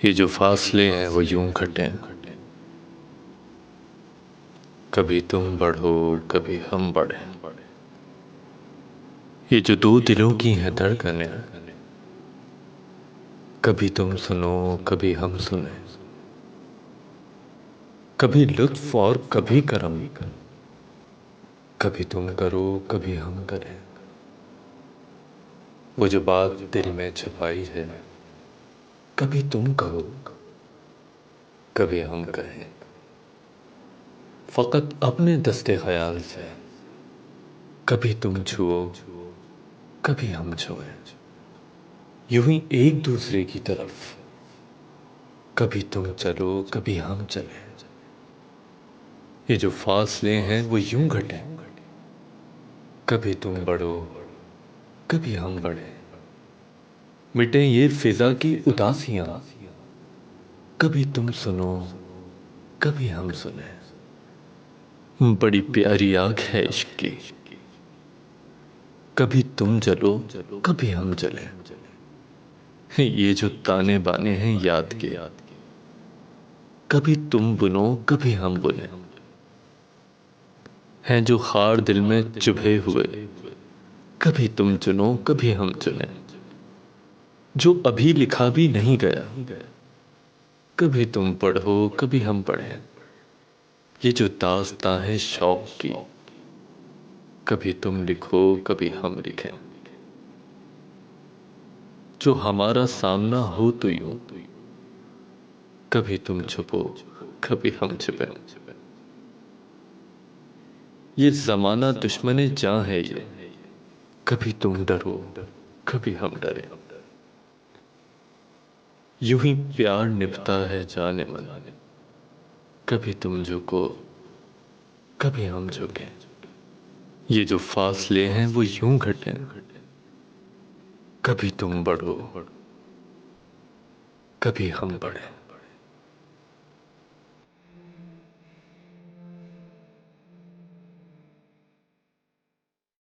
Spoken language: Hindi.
ये जो फासले हैं वो यूं घटे, कभी तुम बढ़ो कभी हम बढ़े। ये जो दो दिलों की हैं धड़कनें, कभी तुम सुनो कभी हम सुने। कभी लुत्फ और कभी करम, कभी तुम करो कभी हम करें। वो जो बात दिल में छुपाई है, कभी तुम कहो कभी हम कहें। फकत अपने दस्ते ख्याल से, कभी तुम छुओ कभी हम छुएं। यूं ही एक दूसरे की तरफ, कभी तुम चलो कभी हम चलें। ये जो फासले हैं वो यूं घटे, कभी तुम बढ़ो कभी हम बढ़े। मिटे ये फिजा की उदासियां, कभी तुम सुनो कभी हम सुने। बड़ी प्यारी आग है इश्क की, कभी तुम जलो कभी हम जले। ये जो ताने बाने हैं याद के, कभी तुम बुनो कभी हम बुने। हैं जो खार दिल में चुभे हुए, कभी तुम चुनो कभी हम चुने। जो अभी लिखा भी नहीं गया, कभी तुम पढ़ो कभी हम पढ़ें। ये जो दास्तां है शौक की, कभी तुम लिखो कभी हम लिखें। जो हमारा सामना हो तो यूं, कभी तुम छुपो कभी हम छुपे। ये जमाना दुश्मने जान है ये, कभी तुम डरो कभी हम डरे। यूं ही प्यार निभता है जाने मन, कभी तुम झुको कभी हम झुके। ये जो फासले हैं वो यूं घटे, कभी तुम बढ़ो कभी हम बढ़े।